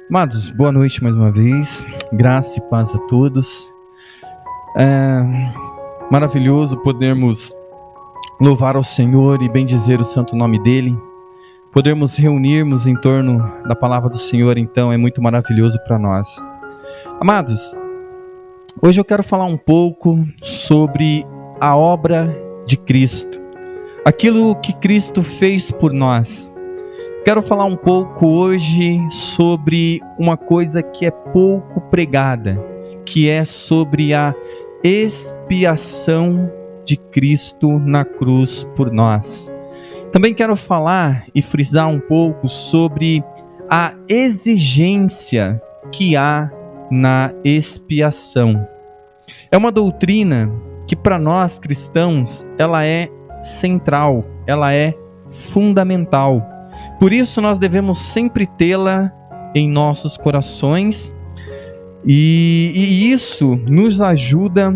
Amados, boa noite mais uma vez, graça e paz a todos. É maravilhoso podermos louvar ao Senhor e bendizer o santo nome dEle. Podermos reunirmos em torno da palavra do Senhor, então, é muito maravilhoso para nós. Amados, hoje eu quero falar um pouco sobre a obra de Cristo, aquilo que Cristo fez por nós. Quero falar um pouco hoje sobre uma coisa que é pouco pregada, que é sobre a expiação de Cristo na cruz por nós. Também quero falar e frisar um pouco sobre a exigência que há na expiação. É uma doutrina que para nós cristãos ela é central, ela é fundamental. Por isso nós devemos sempre tê-la em nossos corações e isso nos ajuda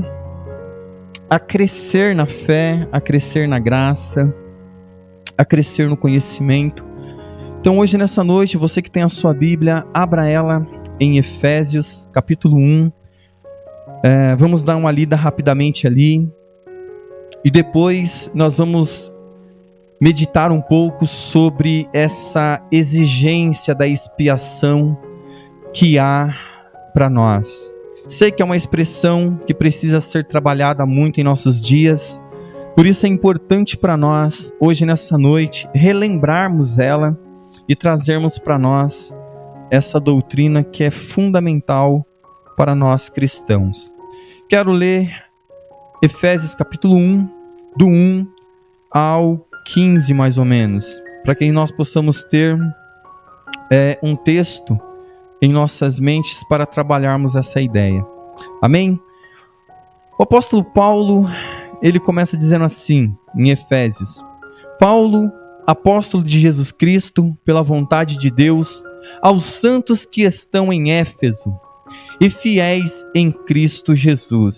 a crescer na fé, a crescer na graça, a crescer no conhecimento. Então hoje nessa noite, você que tem a sua Bíblia, abra ela em Efésios capítulo 1. Vamos dar uma lida rapidamente ali e depois nós vamos meditar um pouco sobre essa exigência da expiação que há para nós. Sei que é uma expressão que precisa ser trabalhada muito em nossos dias, por isso é importante para nós, hoje nessa noite, relembrarmos ela e trazermos para nós essa doutrina que é fundamental para nós cristãos. Quero ler Efésios capítulo 1, do 1 ao 15 mais ou menos, para que nós possamos ter um texto em nossas mentes para trabalharmos essa ideia. Amém? O apóstolo Paulo, ele começa dizendo assim, em Efésios: Paulo, apóstolo de Jesus Cristo, pela vontade de Deus, aos santos que estão em Éfeso e fiéis em Cristo Jesus.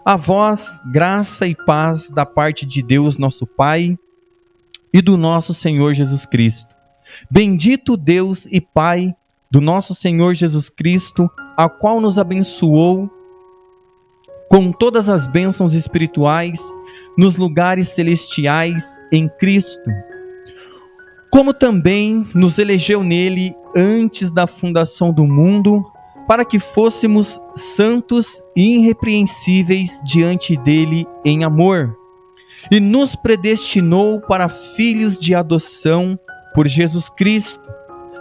A vós, graça e paz da parte de Deus nosso Pai e do nosso Senhor Jesus Cristo. Bendito Deus e Pai do nosso Senhor Jesus Cristo, a qual nos abençoou com todas as bênçãos espirituais nos lugares celestiais em Cristo, como também nos elegeu nele antes da fundação do mundo, para que fôssemos santos e irrepreensíveis diante dele em amor, e nos predestinou para filhos de adoção por Jesus Cristo,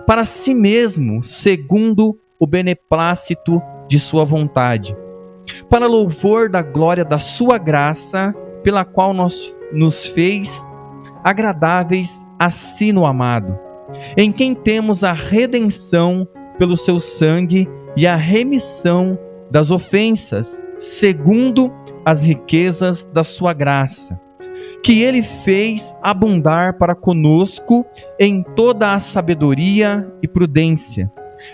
para si mesmo, segundo o beneplácito de sua vontade, para louvor da glória da sua graça, pela qual nos fez agradáveis a si no amado, em quem temos a redenção pelo seu sangue e a remissão das ofensas, segundo as riquezas da sua graça, que ele fez abundar para conosco em toda a sabedoria e prudência,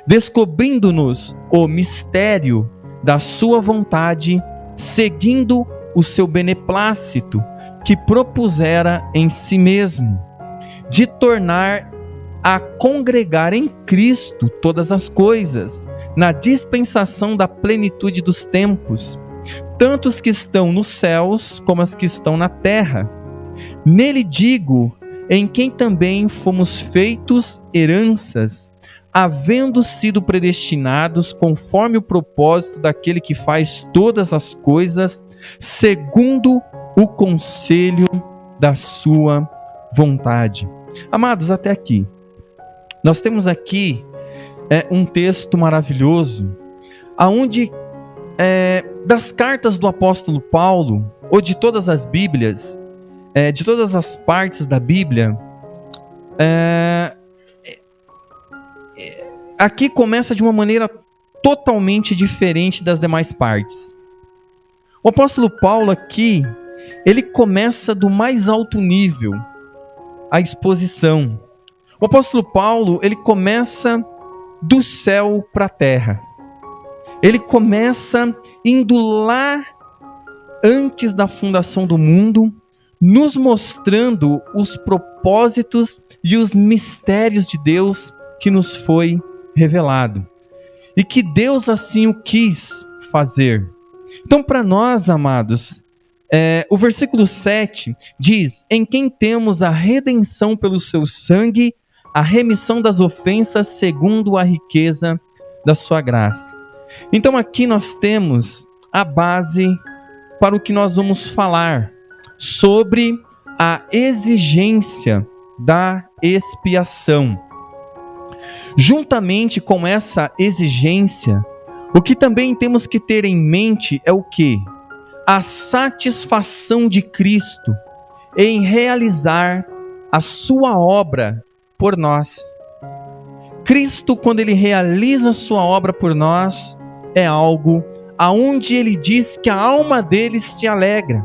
descobrindo-nos o mistério da sua vontade, seguindo o seu beneplácito, que propusera em si mesmo, de tornar a congregar em Cristo todas as coisas, na dispensação da plenitude dos tempos, tanto os que estão nos céus como os que estão na terra. Nele digo, em quem também fomos feitos heranças, havendo sido predestinados conforme o propósito daquele que faz todas as coisas, segundo o conselho da sua vontade. Amados, até aqui. Nós temos aqui um texto maravilhoso, aonde das cartas do apóstolo Paulo, ou de todas as Bíblias, de todas as partes da Bíblia, aqui começa de uma maneira totalmente diferente das demais partes. O apóstolo Paulo aqui, ele começa do mais alto nível, a exposição. O apóstolo Paulo, ele começa do céu para a terra. Ele começa indo lá antes da fundação do mundo, nos mostrando os propósitos e os mistérios de Deus que nos foi revelado. E que Deus assim o quis fazer. Então, para nós, amados, o versículo 7 diz: em quem temos a redenção pelo seu sangue, a remissão das ofensas segundo a riqueza da sua graça. Então aqui nós temos a base para o que nós vamos falar sobre a exigência da expiação. Juntamente com essa exigência, o que também temos que ter em mente é o quê? A satisfação de Cristo em realizar a sua obra por nós. Cristo, quando Ele realiza a sua obra por nós, é algo aonde Ele diz que a alma dele se alegra,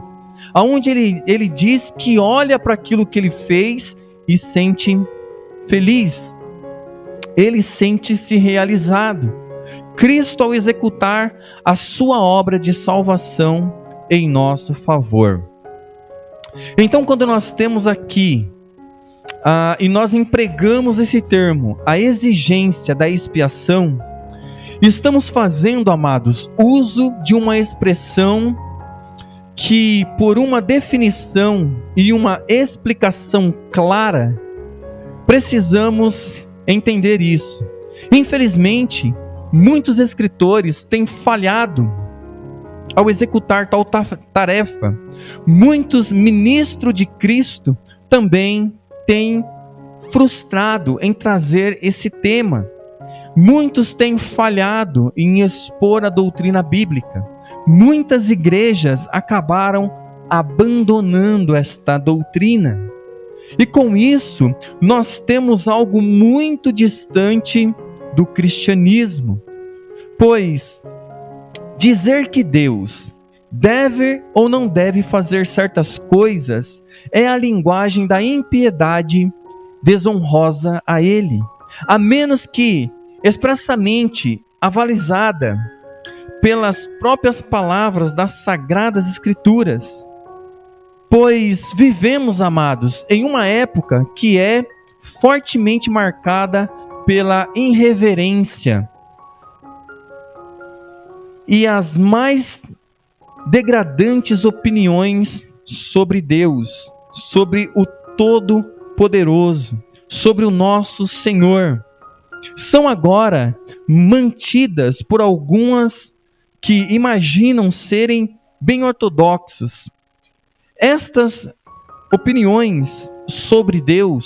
aonde ele diz que olha para aquilo que Ele fez e sente feliz. Ele sente-se realizado. Cristo, ao executar a sua obra de salvação em nosso favor. Então, quando nós temos aqui, e nós empregamos esse termo, a exigência da expiação, estamos fazendo, amados, uso de uma expressão que, por uma definição e uma explicação clara, precisamos entender isso. Infelizmente, muitos escritores têm falhado ao executar tal tarefa. Muitos ministros de Cristo também têm frustrado em trazer esse tema. Muitos têm falhado em expor a doutrina bíblica. Muitas igrejas acabaram abandonando esta doutrina. E com isso, nós temos algo muito distante do cristianismo. Pois dizer que Deus deve ou não deve fazer certas coisas é a linguagem da impiedade desonrosa a Ele, a menos que expressamente avalizada pelas próprias palavras das Sagradas Escrituras. Pois vivemos, amados, em uma época que é fortemente marcada pela irreverência e as mais degradantes opiniões sobre Deus, sobre o Todo-Poderoso, sobre o nosso Senhor, são agora mantidas por algumas que imaginam serem bem ortodoxos. Estas opiniões sobre Deus,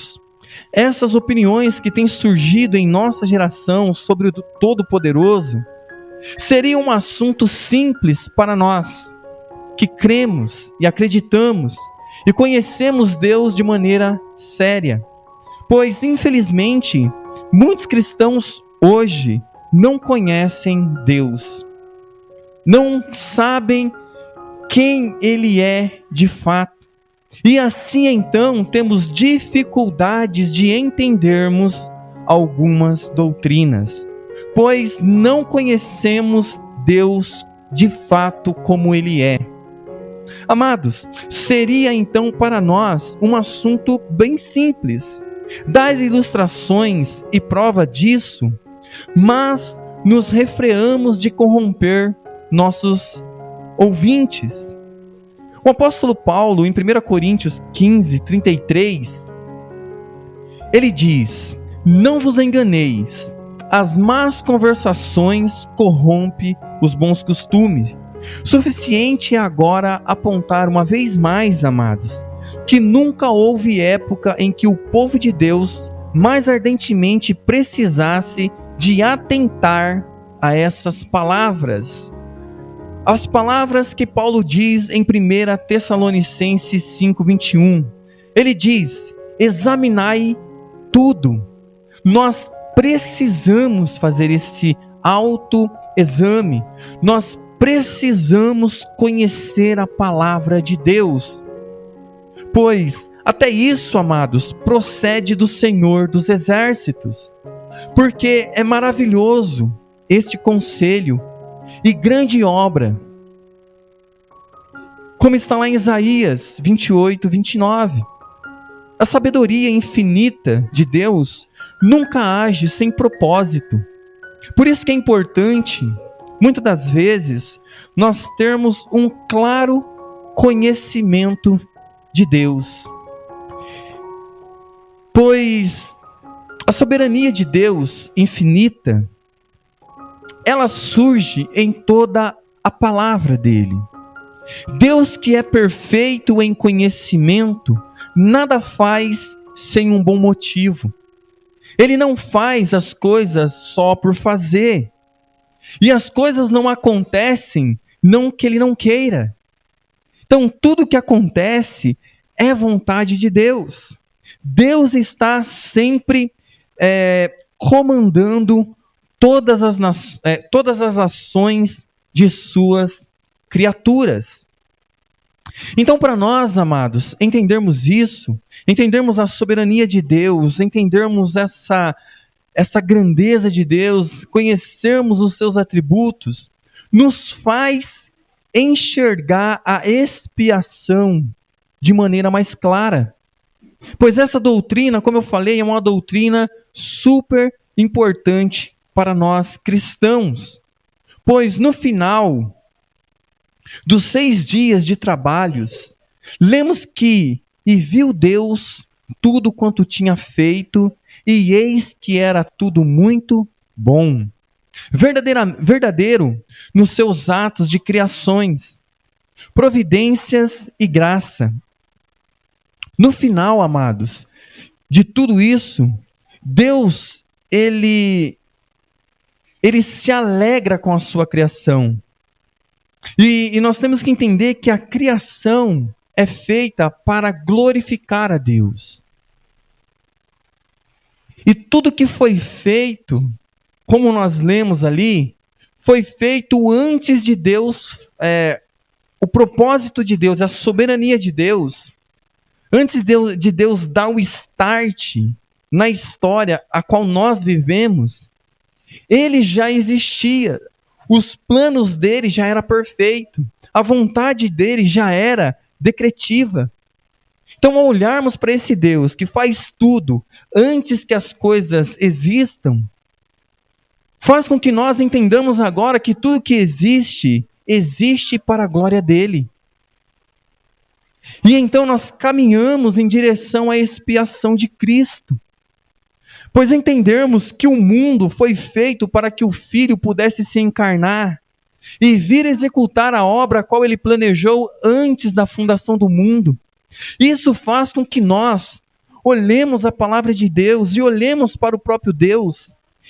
essas opiniões que têm surgido em nossa geração sobre o Todo-Poderoso, seria um assunto simples para nós, que cremos e acreditamos e conhecemos Deus de maneira séria. Pois, infelizmente, muitos cristãos hoje não conhecem Deus, não sabem quem Ele é de fato. E assim então temos dificuldades de entendermos algumas doutrinas, pois não conhecemos Deus de fato como Ele é. Amados, seria então para nós um assunto bem simples, dar ilustrações e prova disso, mas nos refreamos de corromper nossos ouvintes. O apóstolo Paulo, em 1 Coríntios 15, 33, ele diz: não vos enganeis, as más conversações corrompem os bons costumes. Suficiente é agora apontar uma vez mais, amados, que nunca houve época em que o povo de Deus mais ardentemente precisasse de atentar a essas palavras. As palavras que Paulo diz em 1 Tessalonicenses 5:21. Ele diz: examinai tudo. Nós precisamos fazer esse autoexame. Nós precisamos conhecer a palavra de Deus. Pois até isso, amados, procede do Senhor dos Exércitos. Porque é maravilhoso este conselho e grande obra, como está lá em Isaías 28, 29. A sabedoria infinita de Deus nunca age sem propósito, Por isso que é importante, muitas das vezes, nós termos um claro conhecimento de Deus. Pois a soberania de Deus infinita, ela surge em toda a palavra dele. Deus, que é perfeito em conhecimento, nada faz sem um bom motivo. Ele não faz as coisas só por fazer. E as coisas não acontecem não que ele não queira. Então tudo que acontece é vontade de Deus. Deus está sempre comandando todas as ações de suas criaturas. Então, para nós, amados, entendermos isso, entendermos a soberania de Deus, entendermos essa grandeza de Deus, conhecermos os seus atributos, nos faz enxergar a expiação de maneira mais clara. Pois essa doutrina, como eu falei, é uma doutrina super importante para nós cristãos. Pois no final dos 6 dias de trabalhos, lemos que, e viu Deus tudo quanto tinha feito, e eis que era tudo muito bom. Verdadeiro nos seus atos de criações, providências e graça. No final, amados, de tudo isso, Deus, ele se alegra com a sua criação. E nós temos que entender que a criação é feita para glorificar a Deus. E tudo que foi feito, como nós lemos ali, foi feito antes de Deus, o propósito de Deus, a soberania de Deus, antes de Deus dar o start na história a qual nós vivemos, ele já existia. Os planos dele já eram perfeitos. A vontade dele já era decretiva. Então, ao olharmos para esse Deus que faz tudo antes que as coisas existam, faz com que nós entendamos agora que tudo que existe, existe para a glória dele. E então nós caminhamos em direção à expiação de Cristo. Pois entendermos que o mundo foi feito para que o Filho pudesse se encarnar e vir executar a obra a qual ele planejou antes da fundação do mundo. Isso faz com que nós olhemos a palavra de Deus e olhemos para o próprio Deus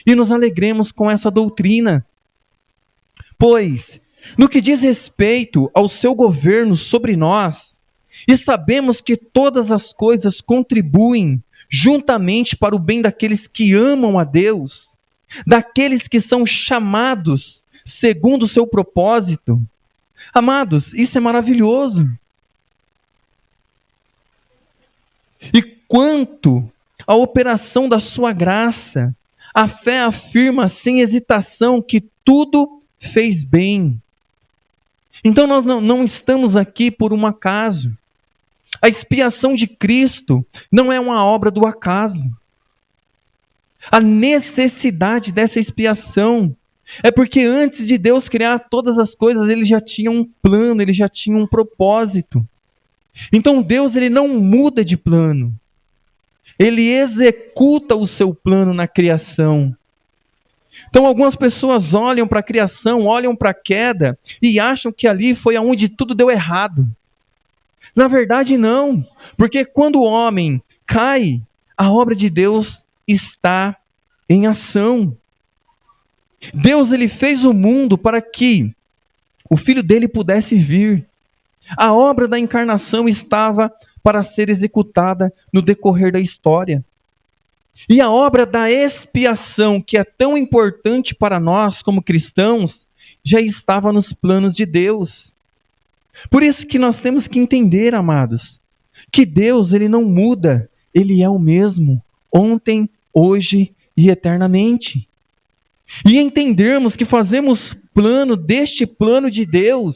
e nos alegremos com essa doutrina. Pois, no que diz respeito ao seu governo sobre nós, e sabemos que todas as coisas contribuem juntamente para o bem daqueles que amam a Deus, daqueles que são chamados segundo o seu propósito. Amados, isso é maravilhoso. E quanto à operação da sua graça, a fé afirma sem hesitação que tudo fez bem. Então nós não estamos aqui por um acaso. A expiação de Cristo não é uma obra do acaso. A necessidade dessa expiação é porque antes de Deus criar todas as coisas, ele já tinha um plano, ele já tinha um propósito. Então Deus, ele não muda de plano. Ele executa o seu plano na criação. Então algumas pessoas olham para a criação, olham para a queda e acham que ali foi onde tudo deu errado. Na verdade não, porque quando o homem cai, a obra de Deus está em ação. Deus, ele fez o mundo para que o Filho dele pudesse vir. A obra da encarnação estava para ser executada no decorrer da história. E a obra da expiação, que é tão importante para nós como cristãos, já estava nos planos de Deus. Por isso que nós temos que entender, amados, que Deus, ele não muda, ele é o mesmo, ontem, hoje e eternamente. E entendermos que fazemos plano deste plano de Deus,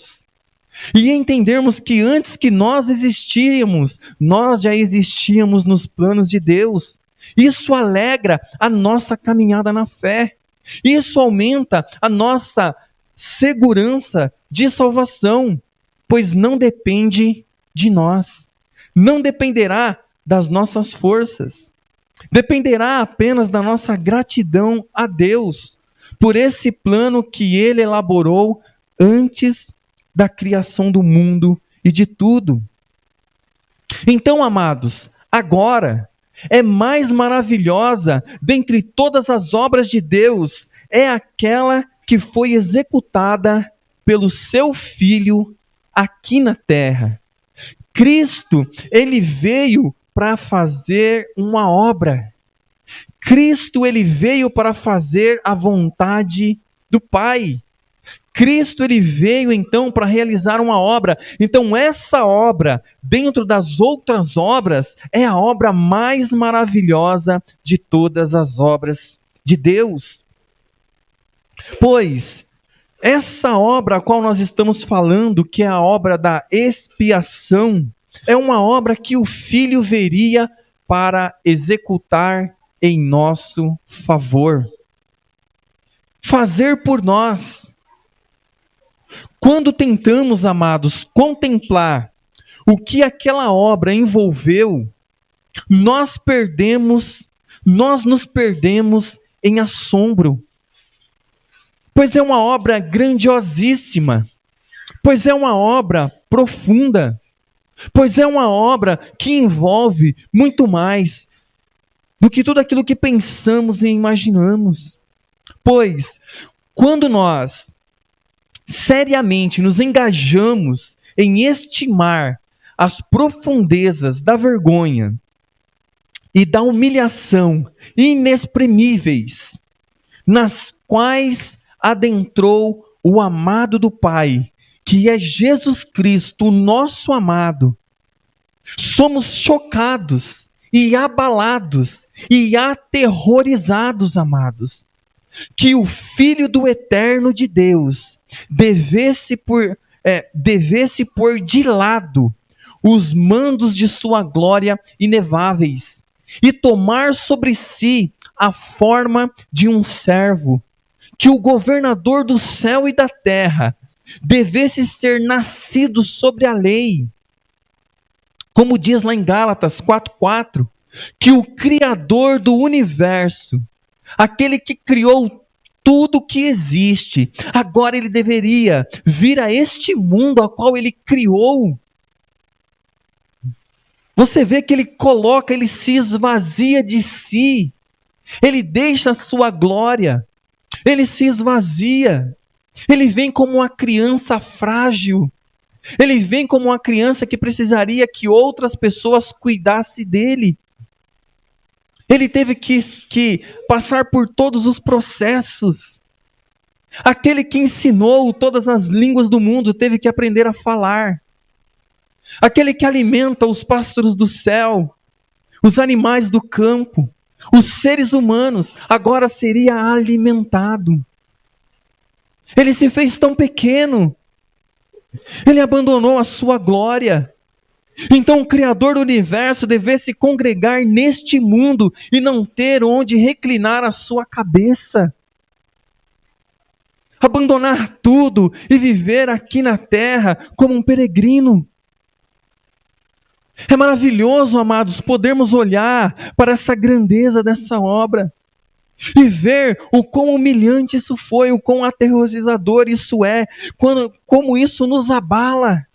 e entendermos que antes que nós existíamos, nós já existíamos nos planos de Deus. Isso alegra a nossa caminhada na fé. Isso aumenta a nossa segurança de salvação, pois não depende de nós. Não dependerá das nossas forças. Dependerá apenas da nossa gratidão a Deus por esse plano que Ele elaborou antes da criação do mundo e de tudo. Então, amados, agora é mais maravilhosa dentre todas as obras de Deus, é aquela que foi executada pelo seu Filho aqui na terra. Cristo, ele veio para fazer uma obra. Cristo, ele veio para fazer a vontade do Pai. Cristo, ele veio então para realizar uma obra. Então essa obra, dentro das outras obras, é a obra mais maravilhosa de todas as obras de Deus. Pois essa obra a qual nós estamos falando, que é a obra da expiação, é uma obra que o Filho veria para executar em nosso favor. Fazer por nós. Quando tentamos, amados, contemplar o que aquela obra envolveu, nós nos perdemos em assombro. Pois é uma obra grandiosíssima, pois é uma obra profunda, pois é uma obra que envolve muito mais do que tudo aquilo que pensamos e imaginamos. Pois, quando nós seriamente nos engajamos em estimar as profundezas da vergonha e da humilhação inexprimíveis, nas quais adentrou o amado do Pai, que é Jesus Cristo, o nosso amado, somos chocados e abalados e aterrorizados, amados, que o Filho do Eterno de Deus devesse pôr de lado os mandos de sua glória ineváveis e tomar sobre si a forma de um servo, que o governador do céu e da terra devesse ser nascido sobre a lei, como diz lá em Gálatas 4:4, que o Criador do universo, aquele que criou tudo que existe, agora ele deveria vir a este mundo a qual ele criou. Você vê que ele se esvazia de si, ele deixa a sua glória, ele se esvazia, ele vem como uma criança frágil, ele vem como uma criança que precisaria que outras pessoas cuidassem dele. Ele teve que passar por todos os processos. Aquele que ensinou todas as línguas do mundo teve que aprender a falar. Aquele que alimenta os pássaros do céu, os animais do campo, os seres humanos, agora seria alimentado. Ele se fez tão pequeno. Ele abandonou a sua glória. Então o Criador do universo devesse congregar neste mundo e não ter onde reclinar a sua cabeça. Abandonar tudo e viver aqui na terra como um peregrino. É maravilhoso, amados, podermos olhar para essa grandeza dessa obra e ver o quão humilhante isso foi, o quão aterrorizador isso é, como isso nos abala.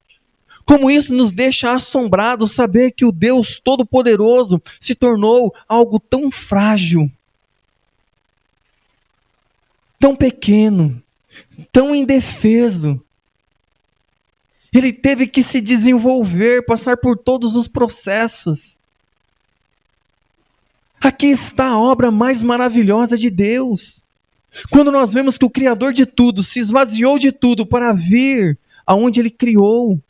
Como isso nos deixa assombrados, saber que o Deus Todo-Poderoso se tornou algo tão frágil, tão pequeno, tão indefeso. Ele teve que se desenvolver, passar por todos os processos. Aqui está a obra mais maravilhosa de Deus. Quando nós vemos que o Criador de tudo se esvaziou de tudo para vir aonde Ele criou.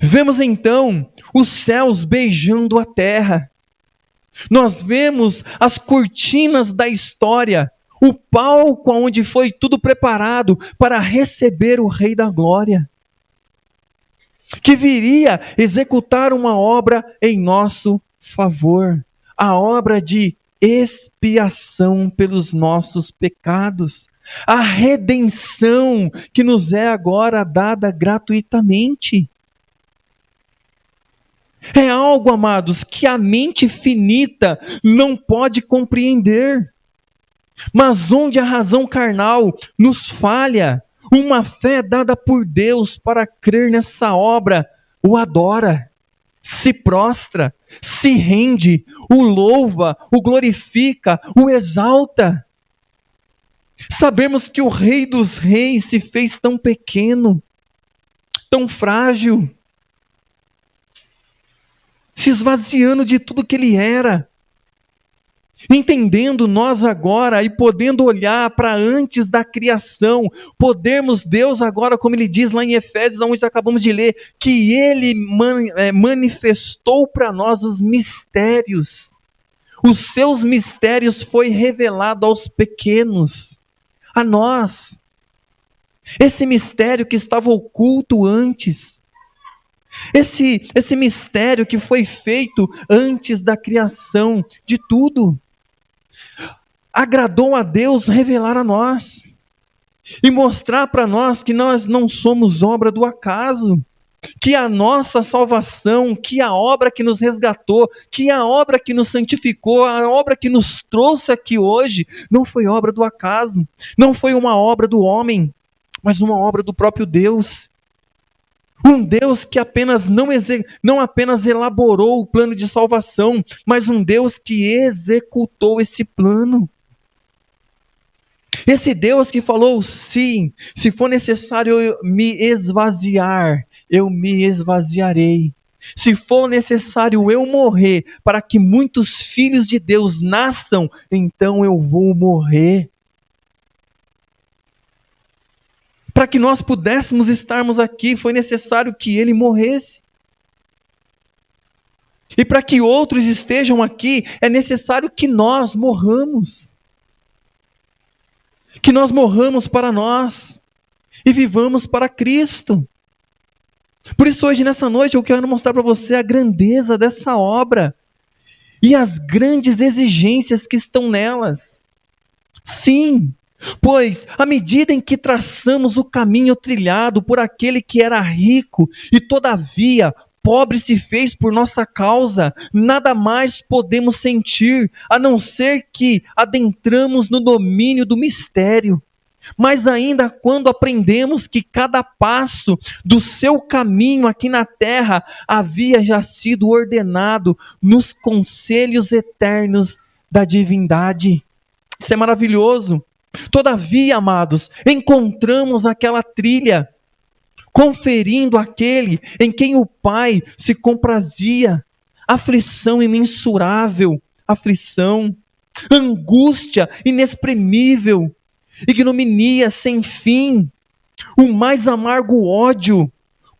Vemos então os céus beijando a terra. Nós vemos as cortinas da história, o palco onde foi tudo preparado para receber o Rei da Glória, que viria executar uma obra em nosso favor, a obra de expiação. expiação pelos nossos pecados. A redenção que nos é agora dada gratuitamente. É algo, amados, que a mente finita não pode compreender. Mas onde a razão carnal nos falha, uma fé dada por Deus para crer nessa obra, o adora, se prostra, se rende, o louva, o glorifica, o exalta. Sabemos que o Rei dos Reis se fez tão pequeno, tão frágil, se esvaziando de tudo que ele era. Entendendo nós agora e podendo olhar para antes da criação, podermos Deus agora, como ele diz lá em Efésios, onde acabamos de ler, que ele manifestou para nós os mistérios. Os seus mistérios foi revelado aos pequenos, a nós. Esse mistério que estava oculto antes. Esse mistério que foi feito antes da criação de tudo. Agradou a Deus revelar a nós. E mostrar para nós que nós não somos obra do acaso. Que a nossa salvação, que a obra que nos resgatou, que a obra que nos santificou, a obra que nos trouxe aqui hoje, não foi obra do acaso. Não foi uma obra do homem, mas uma obra do próprio Deus. Um Deus que não apenas elaborou o plano de salvação, mas um Deus que executou esse plano. Esse Deus que falou, sim, se for necessário eu me esvaziar, eu me esvaziarei. Se for necessário eu morrer para que muitos filhos de Deus nasçam, então eu vou morrer. Para que nós pudéssemos estarmos aqui, foi necessário que ele morresse. E para que outros estejam aqui, é necessário que nós morramos. Que nós morramos para nós e vivamos para Cristo. Por isso hoje, nessa noite, eu quero mostrar para você a grandeza dessa obra e as grandes exigências que estão nelas. Sim, pois, à medida em que traçamos o caminho trilhado por aquele que era rico e todavia pobre se fez por nossa causa, nada mais podemos sentir, a não ser que adentramos no domínio do mistério. Mas ainda quando aprendemos que cada passo do seu caminho aqui na terra havia já sido ordenado nos conselhos eternos da divindade. Isso é maravilhoso. Todavia, amados, encontramos aquela trilha, conferindo aquele em quem o Pai se comprazia, aflição imensurável, aflição, angústia inexprimível, ignominia sem fim, o mais amargo ódio,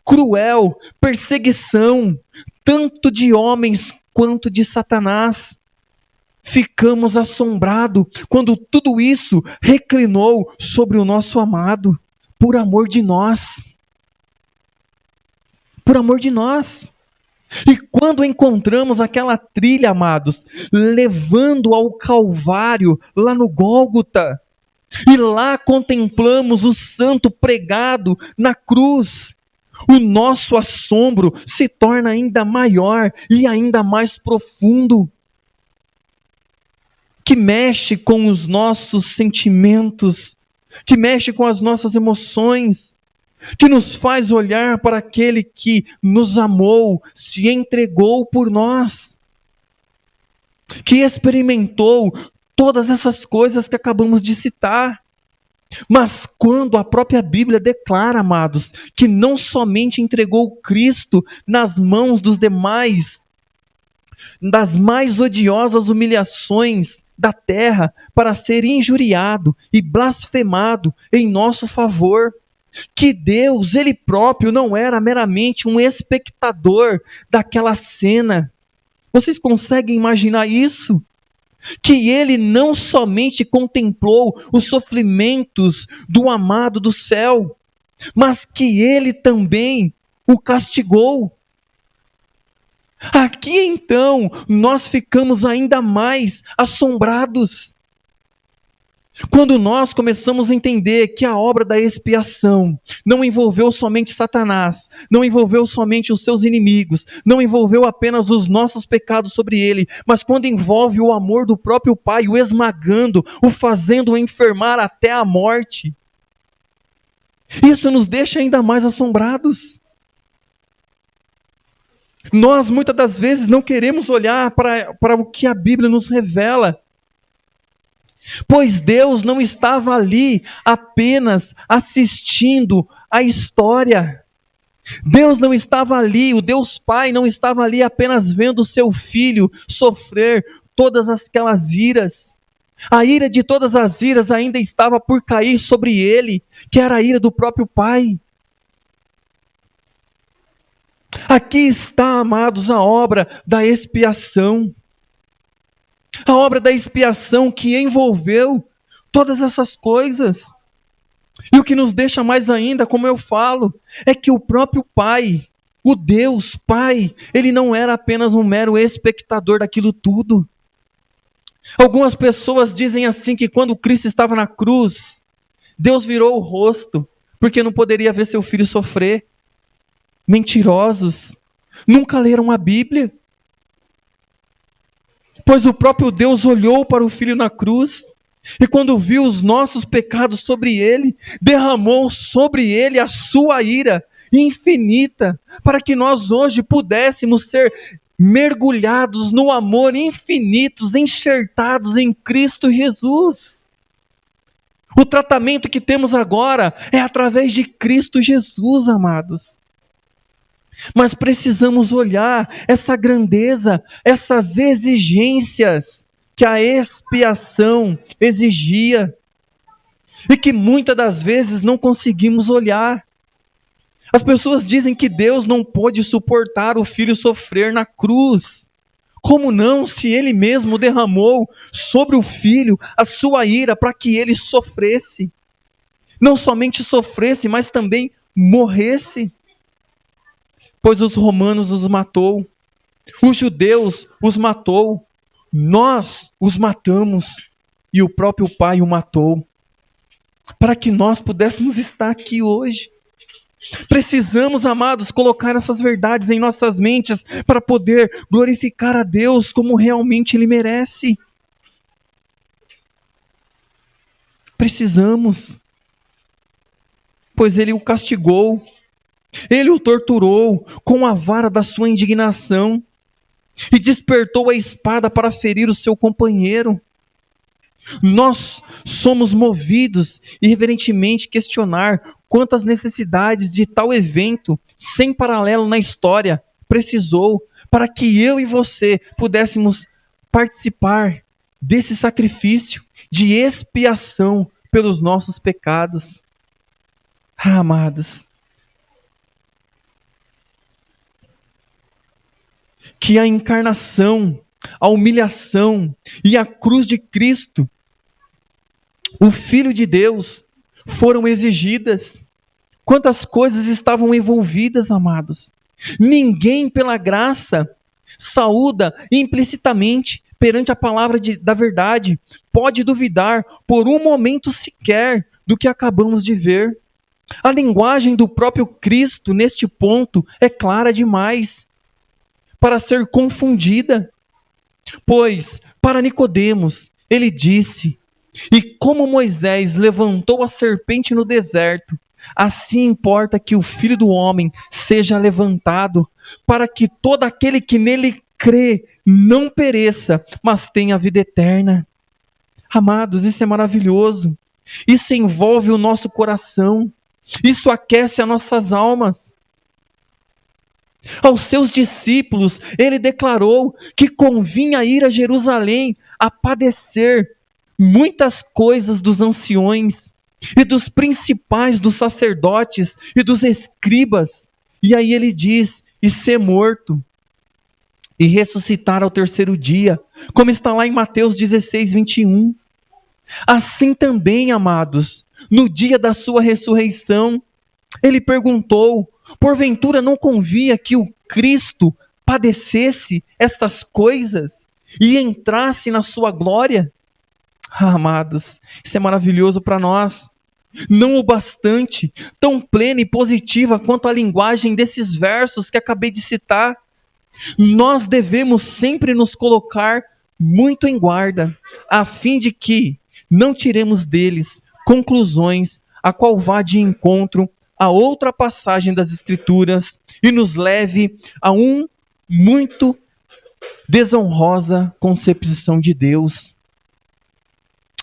cruel perseguição, tanto de homens quanto de Satanás. Ficamos assombrados quando tudo isso reclinou sobre o nosso amado, por amor de nós. Por amor de nós. E quando encontramos aquela trilha, amados, levando ao Calvário, lá no Gólgota, e lá contemplamos o santo pregado na cruz, o nosso assombro se torna ainda maior e ainda mais profundo, que mexe com os nossos sentimentos, que mexe com as nossas emoções, que nos faz olhar para aquele que nos amou, se entregou por nós, que experimentou todas essas coisas que acabamos de citar. Mas quando a própria Bíblia declara, amados, que não somente entregou Cristo nas mãos dos demais, das mais odiosas humilhações da terra, para ser injuriado e blasfemado em nosso favor, que Deus, Ele próprio, não era meramente um espectador daquela cena. Vocês conseguem imaginar isso? Que Ele não somente contemplou os sofrimentos do amado do céu, mas que Ele também o castigou. Aqui então, nós ficamos ainda mais assombrados. Quando nós começamos a entender que a obra da expiação não envolveu somente Satanás, não envolveu somente os seus inimigos, não envolveu apenas os nossos pecados sobre ele, mas quando envolve o amor do próprio Pai, o esmagando, o fazendo enfermar até a morte. Isso nos deixa ainda mais assombrados. Nós muitas das vezes não queremos olhar para o que a Bíblia nos revela. Pois Deus não estava ali apenas assistindo a história. Deus não estava ali, o Deus Pai não estava ali apenas vendo o seu filho sofrer todas aquelas iras. A ira de todas as iras ainda estava por cair sobre ele, que era a ira do próprio Pai. Aqui está, amados, a obra da expiação. A obra da expiação que envolveu todas essas coisas. E o que nos deixa mais ainda, como eu falo, é que o próprio Pai, o Deus Pai, ele não era apenas um mero espectador daquilo tudo. Algumas pessoas dizem assim que quando Cristo estava na cruz, Deus virou o rosto, porque não poderia ver seu filho sofrer. Mentirosos. Nunca leram a Bíblia. Pois o próprio Deus olhou para o Filho na cruz, e quando viu os nossos pecados sobre ele, derramou sobre ele a sua ira infinita, para que nós hoje pudéssemos ser mergulhados no amor infinito, enxertados em Cristo Jesus. O tratamento que temos agora é através de Cristo Jesus, amados. Mas precisamos olhar essa grandeza, essas exigências que a expiação exigia e que muitas das vezes não conseguimos olhar. As pessoas dizem que Deus não pôde suportar o filho sofrer na cruz. Como não, se ele mesmo derramou sobre o filho a sua ira para que ele sofresse? Não somente sofresse, mas também morresse. Pois os romanos os matou, os judeus os matou, nós os matamos e o próprio Pai o matou, para que nós pudéssemos estar aqui hoje. Precisamos, amados, colocar essas verdades em nossas mentes para poder glorificar a Deus como realmente Ele merece. Precisamos, pois Ele o castigou. Ele o torturou com a vara da sua indignação e despertou a espada para ferir o seu companheiro. Nós somos movidos irreverentemente questionar quantas necessidades de tal evento sem paralelo na história precisou para que eu e você pudéssemos participar desse sacrifício de expiação pelos nossos pecados. Amados, que a encarnação, a humilhação e a cruz de Cristo, o Filho de Deus, foram exigidas. Quantas coisas estavam envolvidas, amados. Ninguém, pela graça, saúda implicitamente perante a palavra da verdade, pode duvidar por um momento sequer do que acabamos de ver. A linguagem do próprio Cristo, neste ponto, é clara demais para ser confundida. Pois, para Nicodemos, ele disse: e como Moisés levantou a serpente no deserto, assim importa que o Filho do Homem seja levantado, para que todo aquele que nele crê não pereça, mas tenha vida eterna. Amados, isso é maravilhoso. Isso envolve o nosso coração. Isso aquece as nossas almas. Aos seus discípulos, ele declarou que convinha ir a Jerusalém a padecer muitas coisas dos anciões e dos principais dos sacerdotes e dos escribas. E aí ele diz: e ser morto e ressuscitar ao terceiro dia, como está lá em Mateus 16, 21. Assim também, amados, no dia da sua ressurreição, ele perguntou: porventura não convinha que o Cristo padecesse estas coisas e entrasse na sua glória? Amados, isso é maravilhoso para nós. Não o bastante, tão plena e positiva quanto a linguagem desses versos que acabei de citar. Nós devemos sempre nos colocar muito em guarda, a fim de que não tiremos deles conclusões a qual vá de encontro a outra passagem das Escrituras e nos leve a muito desonrosa concepção de Deus.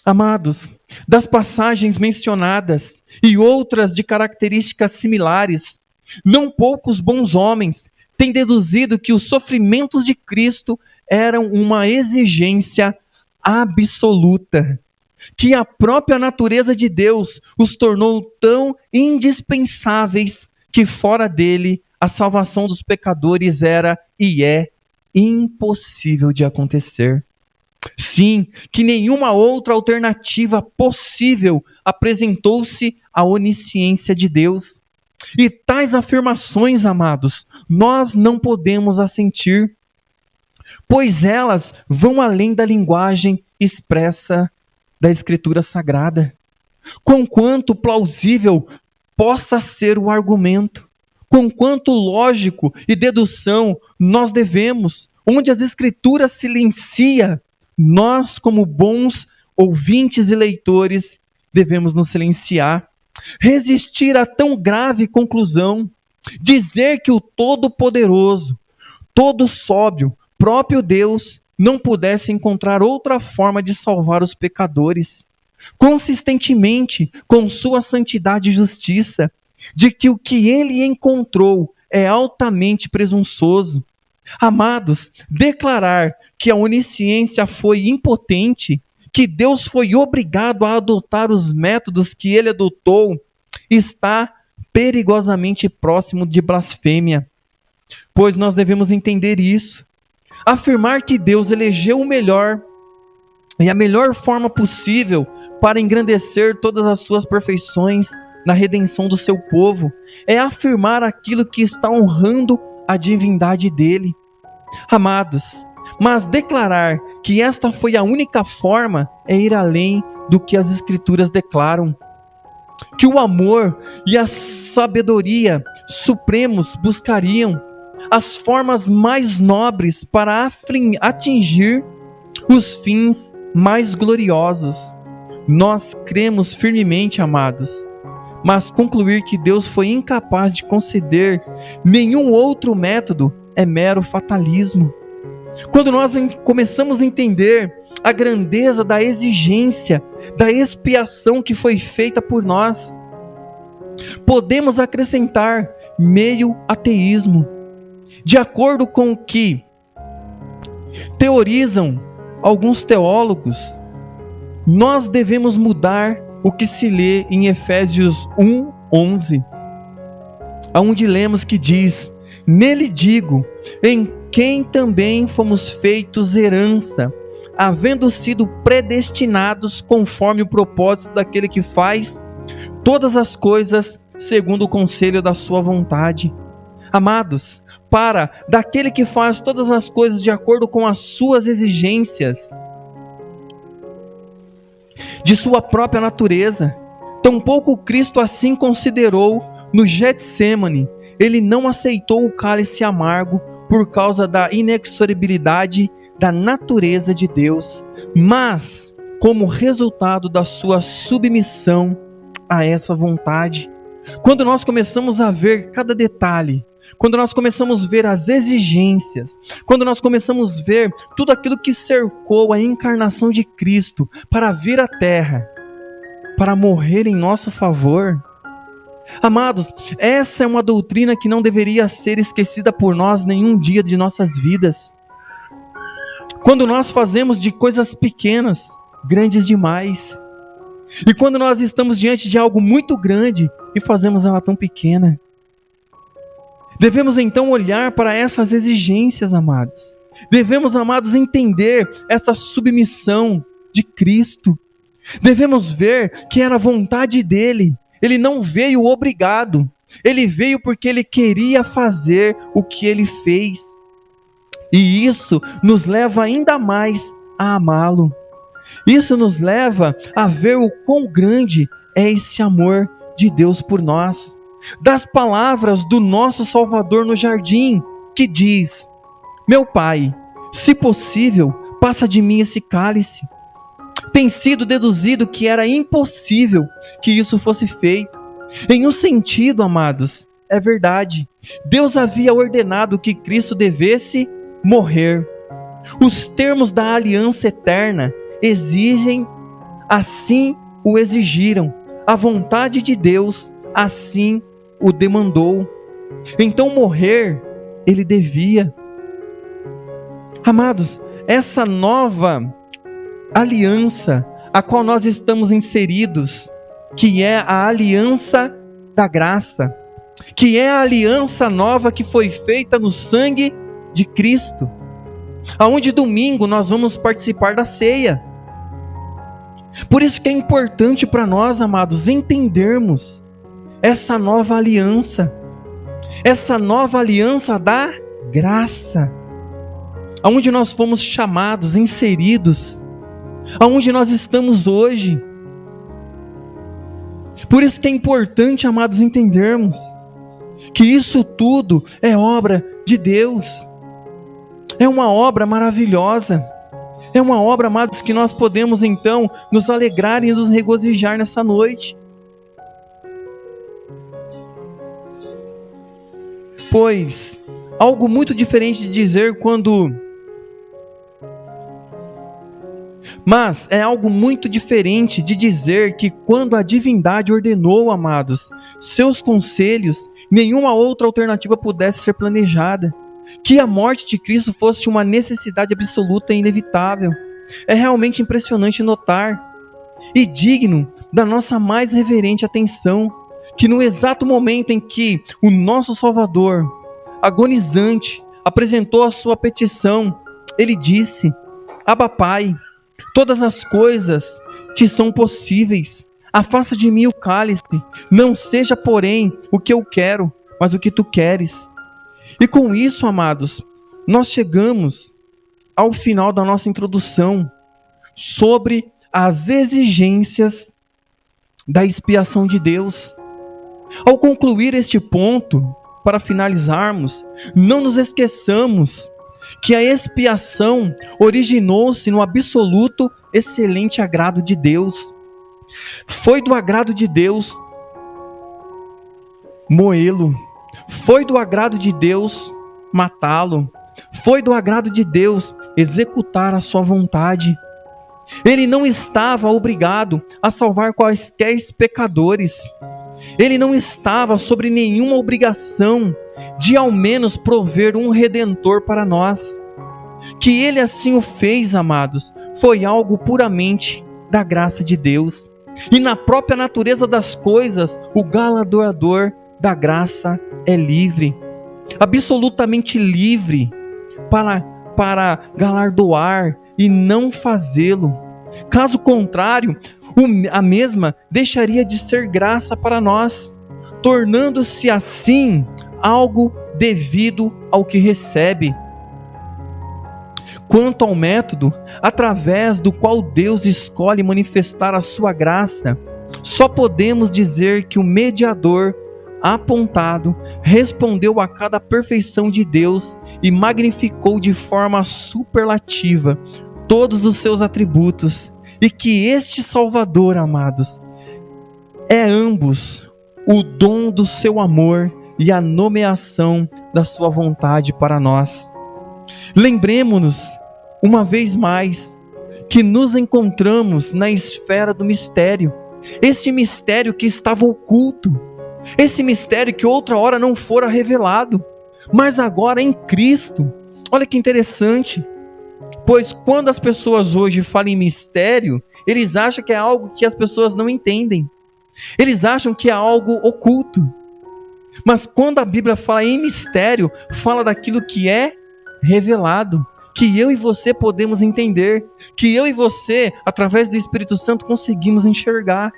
Amados, das passagens mencionadas e outras de características similares, não poucos bons homens têm deduzido que os sofrimentos de Cristo eram uma exigência absoluta, que a própria natureza de Deus os tornou tão indispensáveis que fora dele a salvação dos pecadores era e é impossível de acontecer. Sim, que nenhuma outra alternativa possível apresentou-se à onisciência de Deus. E tais afirmações, amados, nós não podemos assentir, pois elas vão além da linguagem expressa da Escritura Sagrada. Conquanto plausível possa ser o argumento, conquanto lógico e dedução nós devemos, onde as Escrituras silencia, nós, como bons ouvintes e leitores, devemos nos silenciar, resistir a tão grave conclusão, dizer que o Todo-Poderoso, Todo-Sóbrio, próprio Deus, não pudesse encontrar outra forma de salvar os pecadores, consistentemente com sua santidade e justiça, de que o que ele encontrou é altamente presunçoso. Amados, declarar que a onisciência foi impotente, que Deus foi obrigado a adotar os métodos que ele adotou, está perigosamente próximo de blasfêmia. Pois nós devemos entender isso. Afirmar que Deus elegeu o melhor e a melhor forma possível para engrandecer todas as suas perfeições na redenção do seu povo é afirmar aquilo que está honrando a divindade dele. Amados, mas declarar que esta foi a única forma é ir além do que as Escrituras declaram. Que o amor e a sabedoria supremos buscariam as formas mais nobres para atingir os fins mais gloriosos. Nós cremos firmemente, amados, mas concluir que Deus foi incapaz de conceder nenhum outro método é mero fatalismo. Quando nós começamos a entender a grandeza da exigência, da expiação que foi feita por nós, podemos acrescentar meio ateísmo, de acordo com o que teorizam alguns teólogos. Nós devemos mudar o que se lê em Efésios 1:11, onde lemos que diz: nele digo, em quem também fomos feitos herança, havendo sido predestinados conforme o propósito daquele que faz todas as coisas segundo o conselho da sua vontade. Amados, daquele que faz todas as coisas de acordo com as suas exigências, de sua própria natureza, tampouco Cristo assim considerou no Getsêmani. Ele não aceitou o cálice amargo por causa da inexorabilidade da natureza de Deus, mas como resultado da sua submissão a essa vontade. Quando nós começamos a ver cada detalhe, quando nós começamos a ver as exigências, quando nós começamos a ver tudo aquilo que cercou a encarnação de Cristo para vir à Terra, para morrer em nosso favor, amados, essa é uma doutrina que não deveria ser esquecida por nós nenhum dia de nossas vidas. Quando nós fazemos de coisas pequenas, grandes demais. E quando nós estamos diante de algo muito grande e fazemos ela tão pequena. Devemos então olhar para essas exigências, amados. Devemos, amados, entender essa submissão de Cristo. Devemos ver que era a vontade dele. Ele não veio obrigado. Ele veio porque ele queria fazer o que ele fez. E isso nos leva ainda mais a amá-lo. Isso nos leva a ver o quão grande é esse amor de Deus por nós. Das palavras do nosso Salvador no jardim, que diz: meu Pai, se possível, passa de mim esse cálice. Tem sido deduzido que era impossível que isso fosse feito. Em um sentido, amados, é verdade. Deus havia ordenado que Cristo devesse morrer. Os termos da aliança eterna exigem, assim o exigiram. A vontade de Deus assim o demandou. Então morrer, ele devia. Amados, essa nova aliança a qual nós estamos inseridos, que é a aliança da graça, que é a aliança nova que foi feita no sangue de Cristo, aonde domingo nós vamos participar da ceia. Por isso que é importante para nós, amados, entendermos essa nova aliança da graça, aonde nós fomos chamados, inseridos, aonde nós estamos hoje. Por isso que é importante, amados, entendermos que isso tudo é obra de Deus. É uma obra maravilhosa. É uma obra, amados, que nós podemos então nos alegrar e nos regozijar nessa noite. Pois algo muito diferente de dizer Mas é algo muito diferente de dizer que quando a divindade ordenou, amados, seus conselhos, nenhuma outra alternativa pudesse ser planejada. Que a morte de Cristo fosse uma necessidade absoluta e inevitável. É realmente impressionante notar e digno da nossa mais reverente atenção que no exato momento em que o nosso Salvador, agonizante, apresentou a sua petição, ele disse: Abba Pai, todas as coisas te são possíveis. Afasta de mim o cálice. Não seja, porém, o que eu quero, mas o que tu queres. E com isso, amados, nós chegamos ao final da nossa introdução sobre as exigências da expiação de Deus. Ao concluir este ponto, para finalizarmos, não nos esqueçamos que a expiação originou-se no absoluto excelente agrado de Deus. Foi do agrado de Deus moê-lo. Foi do agrado de Deus matá-lo. Foi do agrado de Deus executar a sua vontade. Ele não estava obrigado a salvar quaisquer pecadores. Ele não estava sobre nenhuma obrigação de ao menos prover um redentor para nós. Que ele assim o fez, amados, foi algo puramente da graça de Deus. E na própria natureza das coisas, o galardoador da graça é livre, absolutamente livre para galardoar e não fazê-lo. Caso contrário, a mesma deixaria de ser graça para nós, tornando-se assim algo devido ao que recebe. Quanto ao método através do qual Deus escolhe manifestar a sua graça, só podemos dizer que o mediador apontado respondeu a cada perfeição de Deus e magnificou de forma superlativa todos os seus atributos, e que este Salvador, amados, é ambos o dom do seu amor e a nomeação da sua vontade para nós. Lembremos-nos, uma vez mais, que nos encontramos na esfera do mistério. Esse mistério que estava oculto. Esse mistério que outra hora não fora revelado. Mas agora em Cristo. Olha que interessante. Pois quando as pessoas hoje falam em mistério, eles acham que é algo que as pessoas não entendem. Eles acham que é algo oculto. Mas quando a Bíblia fala em mistério, fala daquilo que é revelado, que eu e você podemos entender, que eu e você, através do Espírito Santo, conseguimos enxergar.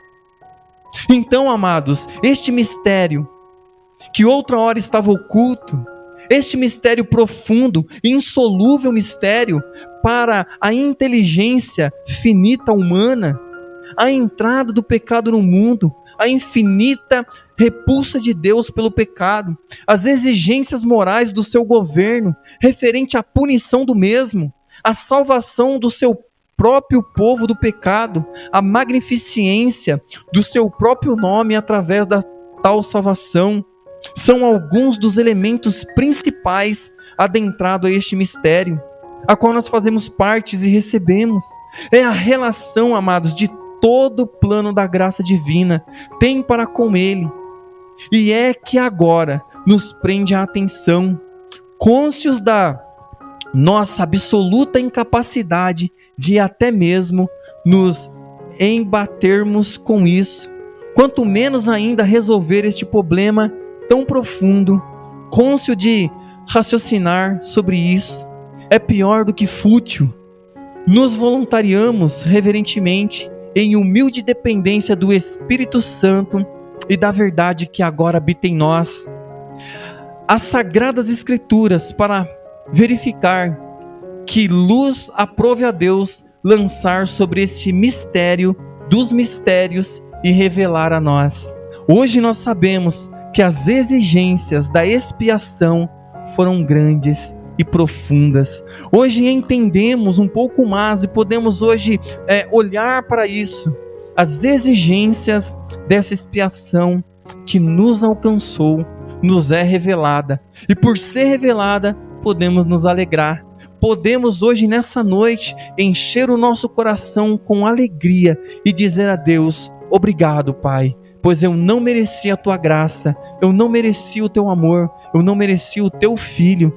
Então, amados, este mistério, que outra hora estava oculto, Este mistério profundo, insolúvel mistério para a inteligência finita humana, a entrada do pecado no mundo, a infinita repulsa de Deus pelo pecado, as exigências morais do seu governo referente à punição do mesmo, a salvação do seu próprio povo do pecado, a magnificência do seu próprio nome através da tal salvação, são alguns dos elementos principais adentrados a este mistério, a qual nós fazemos parte e recebemos. É a relação, amados, de todo o plano da graça divina tem para com ele. E é que agora nos prende a atenção, cônscios da nossa absoluta incapacidade de até mesmo nos embatermos com isso, quanto menos ainda resolver este problema tão profundo, cônscio de raciocinar sobre isso. É pior do que fútil. Nos voluntariamos reverentemente em humilde dependência do Espírito Santo e da verdade que agora habita em nós, as Sagradas Escrituras, para verificar que luz aprove a Deus lançar sobre este mistério dos mistérios e revelar a nós. Hoje nós sabemos que as exigências da expiação foram grandes e profundas. Hoje entendemos um pouco mais e podemos hoje olhar para isso. As exigências dessa expiação que nos alcançou, nos é revelada. E por ser revelada, podemos nos alegrar. Podemos hoje, nessa noite, encher o nosso coração com alegria e dizer a Deus: obrigado, Pai, pois eu não mereci a tua graça, eu não mereci o teu amor, eu não mereci o teu Filho.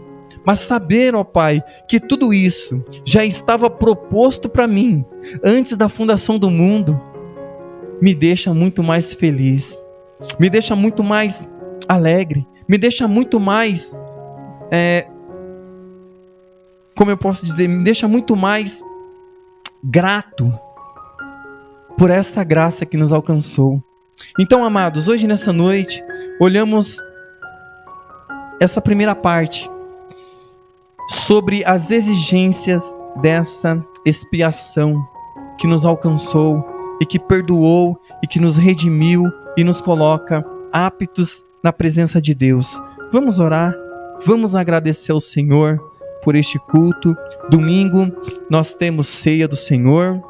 Mas saber, ó Pai, que tudo isso já estava proposto para mim antes da fundação do mundo, me deixa muito mais feliz, me deixa muito mais alegre, me deixa muito mais, como eu posso dizer, me deixa muito mais grato por essa graça que nos alcançou. Então, amados, hoje nessa noite, olhamos essa primeira parte sobre as exigências dessa expiação que nos alcançou e que perdoou e que nos redimiu e nos coloca aptos na presença de Deus. Vamos orar, vamos agradecer ao Senhor por este culto. Domingo nós temos ceia do Senhor.